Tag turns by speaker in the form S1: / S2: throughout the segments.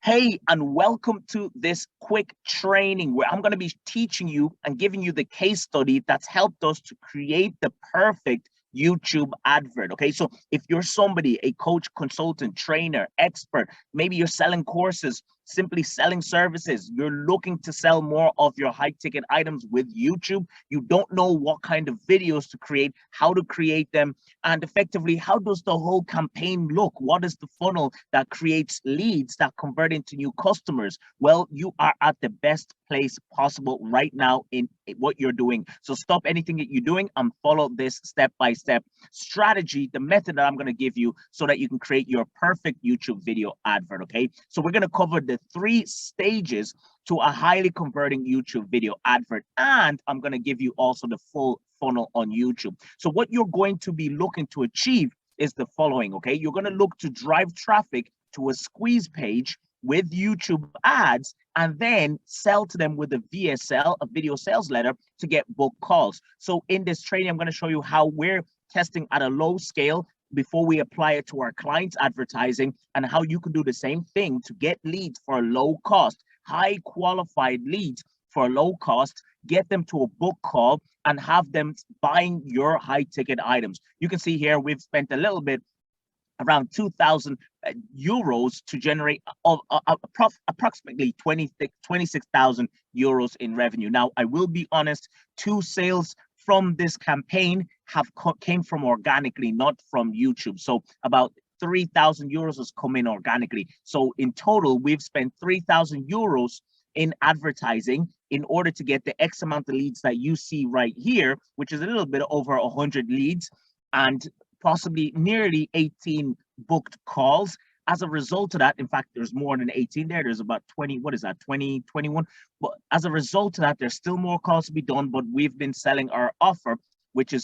S1: Hey, and welcome to this quick training where I'm going to be teaching you and giving you the case study that's helped us to create the perfect YouTube advert. Okay, so if you're somebody, a coach, consultant, trainer, expert, maybe you're selling courses, simply selling services, you're looking to sell more of your high ticket items with YouTube, you don't know what kind of videos to create, how to create them, and effectively, how does the whole campaign look? What is the funnel that creates leads that convert into new customers? Well, you are at the best place possible right now in what you're doing. So stop anything that you're doing and follow this step-by-step strategy, the method that I'm going to give you so that you can create your perfect YouTube video advert, okay? So we're going to cover the 3 stages to a highly converting YouTube video advert, and I'm going to give you also the full funnel on YouTube. So what you're going to be looking to achieve is the following, okay? You're going to look to drive traffic to a squeeze page with YouTube ads and then sell to them with a VSL, a video sales letter, to get book calls. So in this training, I'm going to show you how we're testing at a low scale before we apply it to our clients' advertising, and how you can do the same thing to get leads for a low cost, high qualified leads for a low cost, get them to a book call and have them buying your high ticket items. You can see here we've spent a little bit around 2,000 euros to generate approximately 26,000 euros in revenue. Now, I will be honest, 2 sales from this campaign came from organically, not from YouTube. So about 3,000 euros has come in organically. So in total, we've spent 3,000 euros in advertising in order to get the X amount of leads that you see right here, which is a little bit over 100 leads and possibly nearly 18 booked calls. As a result of that, in fact, there's more than 18 there. There's about 20, what is that, 20, 21? But as a result of that, there's still more calls to be done, but we've been selling our offer, which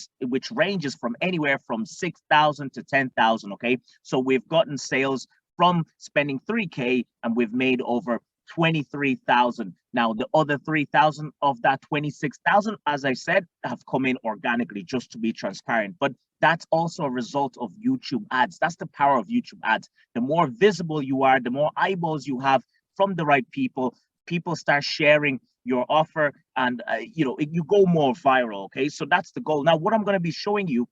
S1: ranges from anywhere from 6,000 to 10,000, okay? So we've gotten sales from spending 3K and we've made over 23,000. Now, the other 3,000 of that 26,000, as I said, have come in organically, just to be transparent. But that's also a result of YouTube ads. That's the power of YouTube ads. The more visible you are, the more eyeballs you have from the right people, people start sharing your offer, and you go more viral, okay? So that's the goal. Now, what I'm going to be showing you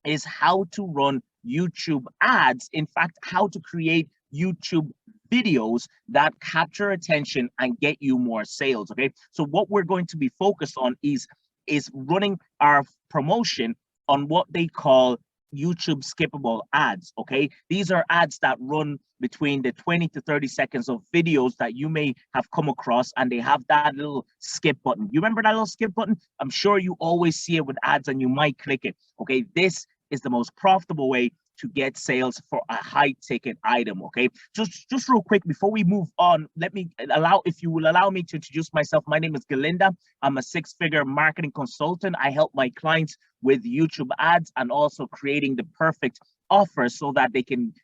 S1: is how to run YouTube ads. In fact, how to create YouTube videos that capture attention and get you more sales, okay? So what we're going to be focused on is running our promotion on what they call YouTube skippable ads, okay? These are ads that run between the 20 to 30 seconds of videos that you may have come across, and they have that little skip button. You remember that little skip button? I'm sure you always see it with ads and you might click it, okay? This is the most profitable way to get sales for a high ticket item, okay? Just real quick before we move on, if you will allow me to introduce myself. My name is Galinda. I'm a 6-figure marketing consultant. I help my clients with YouTube ads and also creating the perfect offer so that they can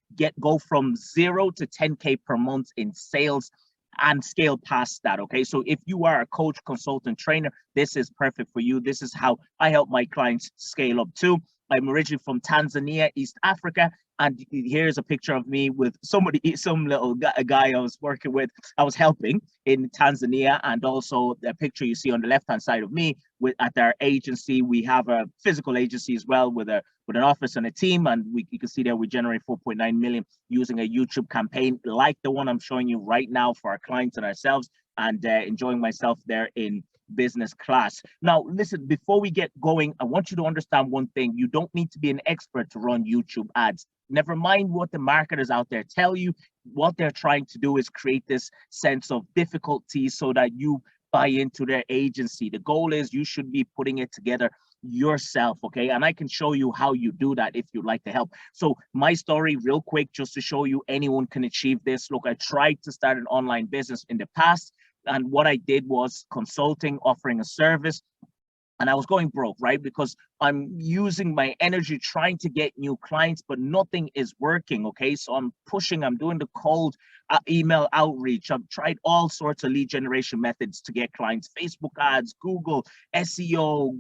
S1: go from 0 to 10K per month in sales and scale past that, okay? So if you are a coach, consultant, trainer, this is perfect for you. This is how I help my clients scale up too. I'm originally from Tanzania, East Africa, and here's a picture of me with some little guy I was working with, I was helping in Tanzania, and also the picture you see on the left-hand side of me at our agency. We have a physical agency as well with an office and a team, and you can see there we generate 4.9 million using a YouTube campaign like the one I'm showing you right now for our clients and ourselves, and enjoying myself there in business class. Now, listen, before we get going, I want you to understand one thing. You don't need to be an expert to run YouTube ads. Never mind what the marketers out there tell you. What they're trying to do is create this sense of difficulty so that you buy into their agency. The goal is you should be putting it together yourself, okay? And I can show you how you do that if you'd like to help. So my story, real quick, just to show you anyone can achieve this. Look, I tried to start an online business in the past, and what I did was consulting, offering a service, and I was going broke, right? Because I'm using my energy trying to get new clients, but nothing is working, okay? So I'm pushing, I'm doing the cold email outreach. I've tried all sorts of lead generation methods to get clients, Facebook ads, Google, SEO,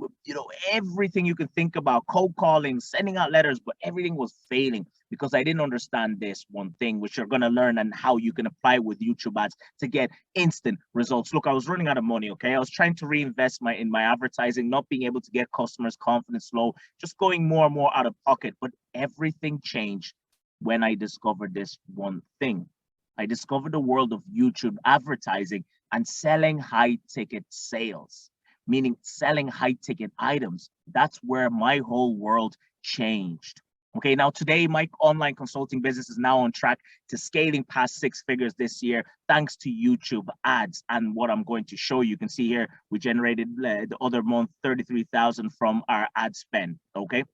S1: everything you can think about, cold calling, sending out letters, but everything was failing. because I didn't understand this one thing, which you're going to learn, and how you can apply with YouTube ads to get instant results. Look, I was running out of money. Okay, I was trying to reinvest in my advertising, not being able to get customers, confidence low, just going more and more out of pocket. But everything changed when I discovered this one thing. I discovered the world of YouTube advertising and selling high ticket sales, meaning selling high ticket items. That's where my whole world changed. Okay, now today my online consulting business is now on track to scaling past 6 figures this year, thanks to YouTube ads. And what I'm going to show you, can see here, we generated the other month 33,000 from our ad spend. Okay.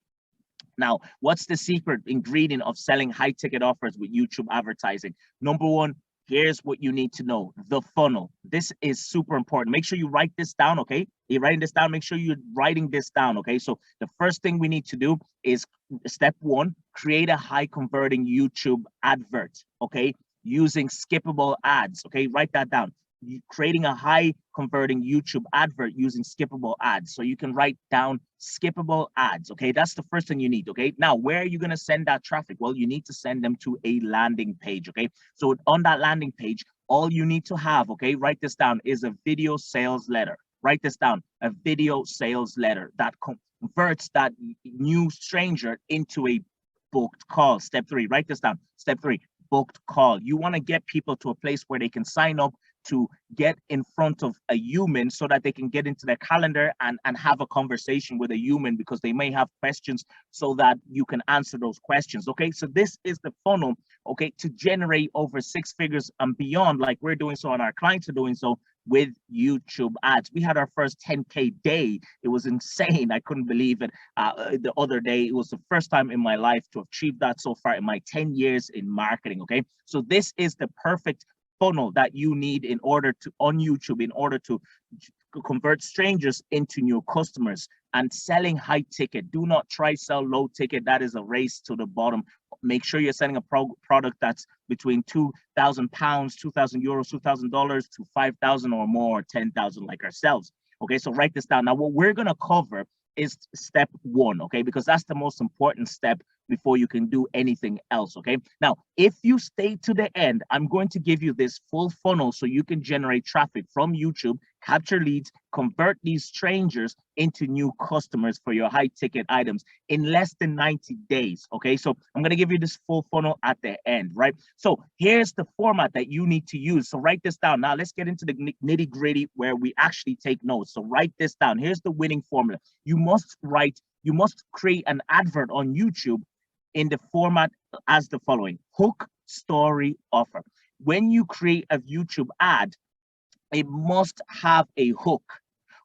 S1: Now, what's the secret ingredient of selling high ticket offers with YouTube advertising? Number one, here's what you need to know: the funnel. This is super important. Make sure you write this down, okay? You're writing this down, make sure you're writing this down, okay? So the first thing we need to do is step one, create a high converting YouTube advert, okay? Using skippable ads, okay? Write that down. Creating a high converting YouTube advert using skippable ads. So you can write down skippable ads. Okay, that's the first thing you need. Okay, now where are you going to send that traffic? Well, you need to send them to a landing page. Okay, so on that landing page, all you need to have, okay, write this down, is a video sales letter. Write this down, a video sales letter that converts that new stranger into a booked call. Step three, write this down. Step three, booked call. You want to get people to a place where they can sign up to get in front of a human, so that they can get into their calendar and have a conversation with a human, because they may have questions, so that you can answer those questions. Okay, so this is the funnel, okay, to generate over 6 figures and beyond, like we're doing so, and our clients are doing so with YouTube ads. We had our first 10K day. It was insane. I couldn't believe it. The other day, it was the first time in my life to achieve that so far in my 10 years in marketing. Okay, so this is the perfect funnel that you need in order to, on YouTube, in order to convert strangers into new customers. And selling high ticket, do not try sell low ticket. That is a race to the bottom. Make sure you're selling a product that's between £2,000, 2,000 euros, $2,000 to 5,000 or more, 10,000, like ourselves. Okay, so write this down. Now, what we're going to cover is step one, okay, because that's the most important step before you can do anything else. Okay, now if you stay to the end, I'm going to give you this full funnel so you can generate traffic from YouTube, capture leads, convert these strangers into new customers for your high ticket items in less than 90 days. Okay, so I'm going to give you this full funnel at the end, right? So here's the format that you need to use. So write this down. Now let's get into the nitty gritty where we actually take notes. So write this down. Here's the winning formula. You must create an advert on YouTube in the format as the following: hook, story, offer. When you create a YouTube ad, it must have a hook.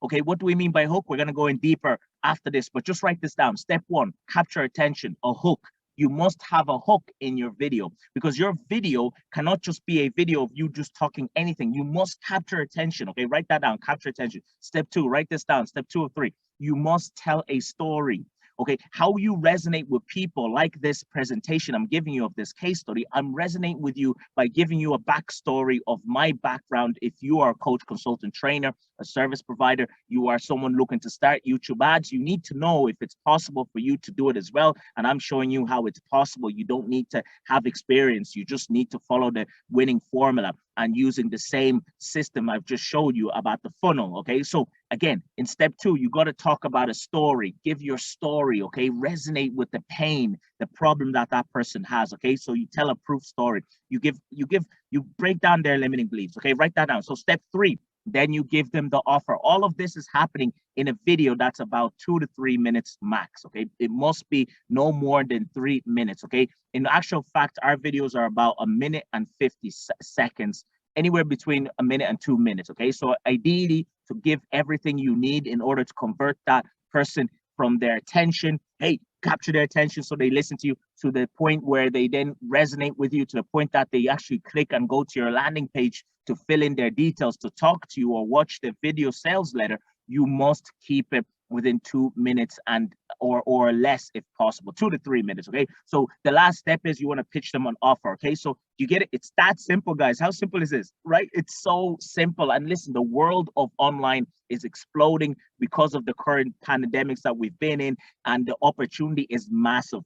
S1: Okay, what do we mean by hook? We're going to go in deeper after this, but just write this down. Step one, capture attention, a hook. You must have a hook in your video, because your video cannot just be a video of you just talking anything. You must capture attention. Okay, write that down, capture attention. Step two, write this down. Step 2 of 3, you must tell a story. Okay, how you resonate with people, like this presentation I'm giving you of this case study. I'm resonating with you by giving you a backstory of my background. If you are a coach, consultant, trainer, a service provider, you are someone looking to start YouTube ads, you need to know if it's possible for you to do it as well. And I'm showing you how it's possible. You don't need to have experience. You just need to follow the winning formula and using the same system I've just showed you about the funnel. Okay, so again, in step 2, you got to talk about a story. Give your story, okay? Resonate with the pain, the problem that person has, okay? So you tell a proof story. You break down their limiting beliefs, okay? Write that down. So step 3, then you give them the offer. All of this is happening in a video that's about 2 to 3 minutes max, okay? It must be no more than 3 minutes, okay? In actual fact, our videos are about 1 minute and 50 seconds, anywhere between 1 minute and 2 minutes, okay? So ideally, to give everything you need in order to convert that person from their attention, hey, capture their attention so they listen to you, to the point where they then resonate with you, to the point that they actually click and go to your landing page to fill in their details, to talk to you or watch the video sales letter. You must keep it within 2 minutes and or less if possible, 2 to 3 minutes. Okay, so the last step is you want to pitch them an offer. Okay, so you get it. It's that simple, guys. How simple is this, right? It's so simple. And listen, the world of online is exploding because of the current pandemics that we've been in, and the opportunity is massive.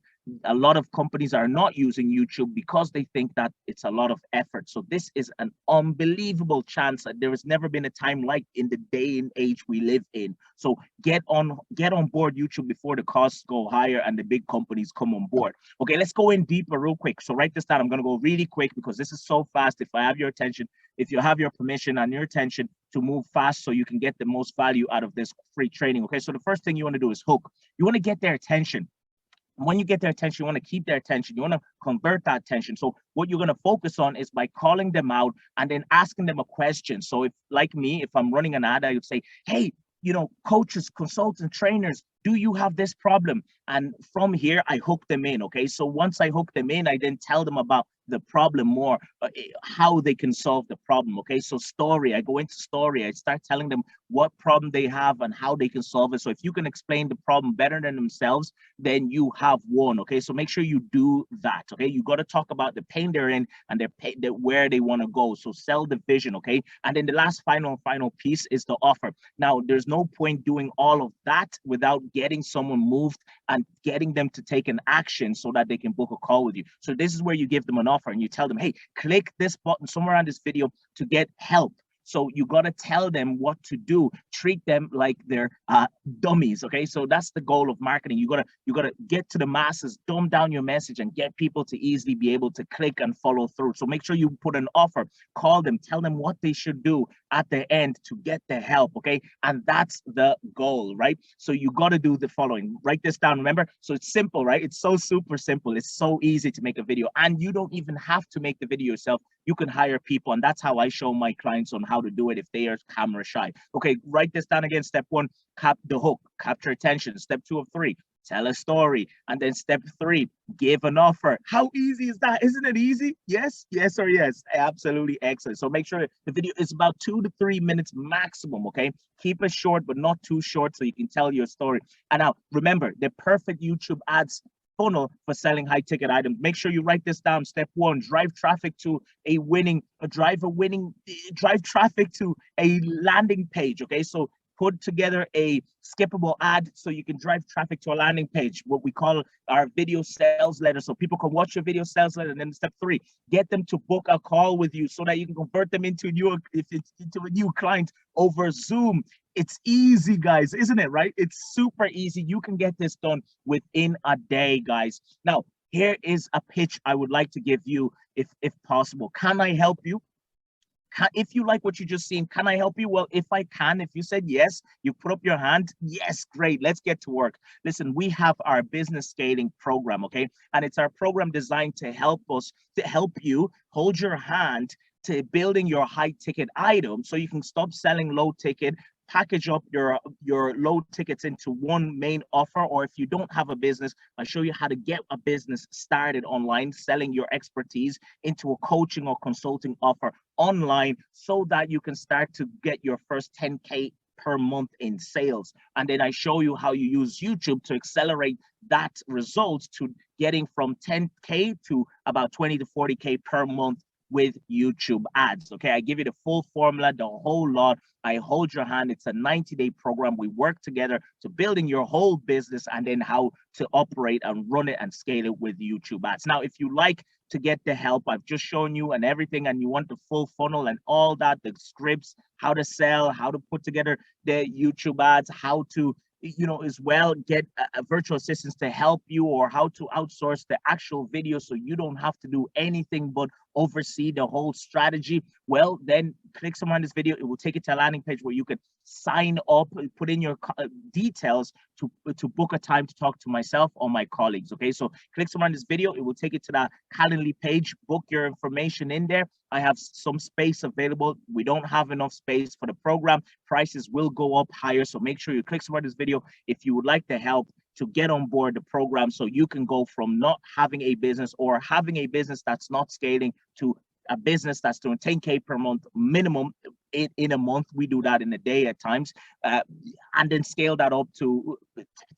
S1: A lot of companies are not using YouTube because they think that it's a lot of effort. So this is an unbelievable chance. There has never been a time like in the day and age we live in. So get on board YouTube before the costs go higher and the big companies come on board. Okay, let's go in deeper real quick. So write this down. I'm going to go really quick because this is so fast. If I have your attention, if you have your permission and your attention to move fast so you can get the most value out of this free training. Okay, so the first thing you want to do is hook. You want to get their attention. When you get their attention, you want to keep their attention. You want to convert that attention. So what you're going to focus on is by calling them out and then asking them a question. So if, like me, if I'm running an ad, I would say, hey, coaches, consultants, trainers, do you have this problem? And from here, I hook them in. Okay, so once I hook them in, I then tell them about the problem more, how they can solve the problem. Okay, so story, I go into story, I start telling them what problem they have and how they can solve it. So if you can explain the problem better than themselves, then you have won. Okay, so make sure you do that. Okay, you got to talk about the pain they're in and where they want to go. So sell the vision. Okay, and then the last final piece is the offer. Now there's no point doing all of that without getting someone moved and getting them to take an action so that they can book a call with you. So this is where you give them an offer and you tell them, hey, click this button somewhere on this video to get help. So you got to tell them what to do. Treat them like they're dummies. Okay, so that's the goal of marketing. You gotta get to the masses, dumb down your message, and get people to easily be able to click and follow through. So make sure you put an offer, call them, tell them what they should do at the end to get the help. Okay, and that's the goal, right? So you got to do the following. Write this down. Remember, so it's simple, right? It's so super simple. It's so easy to make a video, and you don't even have to make the video yourself. You can hire people, and that's how I show my clients on how to do it if they are camera shy. Okay, write this down again. Step 1, cap the hook, capture attention. Step 2 of 3, tell a story. And then step 3, give an offer. How easy is that? Isn't it easy? Yes, yes, or yes. Absolutely excellent. So make sure the video is about 2 to 3 minutes maximum, okay? Keep it short, but not too short so you can tell your story. And now remember, the perfect YouTube ads funnel for selling high ticket items. Make sure you write this down. Step 1, drive traffic to drive traffic to a landing page. Okay, so put together a skippable ad so you can drive traffic to a landing page, what we call our video sales letter, so people can watch your video sales letter. And then step 3, get them to book a call with you so that you can convert them into a new client over Zoom. It's easy, guys, isn't it? Right? It's super easy. You can get this done within a day, guys. Now, here is a pitch I would like to give you, if possible. Can I help you? If you like what you just seen, can I help you? Well, if I can, if you said yes, you put up your hand. Yes, great. Let's get to work. Listen, we have our business scaling program, okay? And it's our program designed to help you hold your hand to building your high ticket item so you can stop selling low ticket, package up your low tickets into one main offer. Or if you don't have a business, I'll show you how to get a business started online, selling your expertise into a coaching or consulting offer online so that you can start to get your first 10K per month in sales. And then I show you how you use YouTube to accelerate that results to getting from 10K to about 20 to 40K per month with YouTube ads. Okay, I give you the full formula, the whole lot. I hold your hand. It's a 90-day program. We work together to building your whole business and then how to operate and run it and scale it with YouTube ads. Now, if you like to get the help I've just shown you and everything, and you want the full funnel and all that, the scripts, how to sell, how to put together the YouTube ads, how to as well get a virtual assistants to help you, or how to outsource the actual video so you don't have to do anything but oversee the whole strategy, well, then click somewhere on this video. It will take you to a landing page where you can sign up, put in your details to book a time to talk to myself or my colleagues. Okay, so click somewhere on this video. It will take you to that Calendly page. Book your information in there. I have some space available. We don't have enough space for the program. Prices will go up higher, so make sure you click somewhere on this video if you would like the help to get on board the program so you can go from not having a business or having a business that's not scaling to a business that's doing 10K per month minimum in a month. We do that in a day at times, and then scale that up to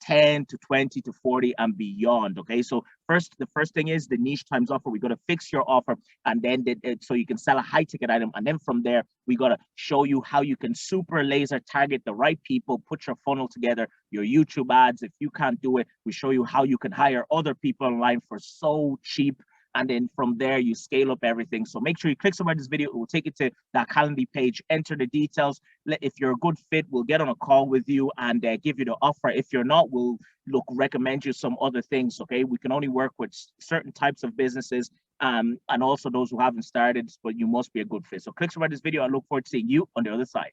S1: 10 to 20 to 40 and beyond. Okay, so the first thing is the niche times offer. We got to fix your offer, and then so you can sell a high ticket item, and then from there we got to show you how you can super laser target the right people, put your funnel together, your YouTube ads. If you can't do it, we show you how you can hire other people online for so cheap. And then from there, you scale up everything. So make sure you click somewhere in this video. It will take you to that Calendly page. Enter the details. If you're a good fit, we'll get on a call with you and give you the offer. If you're not, we'll recommend you some other things. Okay, we can only work with certain types of businesses, and also those who haven't started, but you must be a good fit. So click somewhere in this video. I look forward to seeing you on the other side.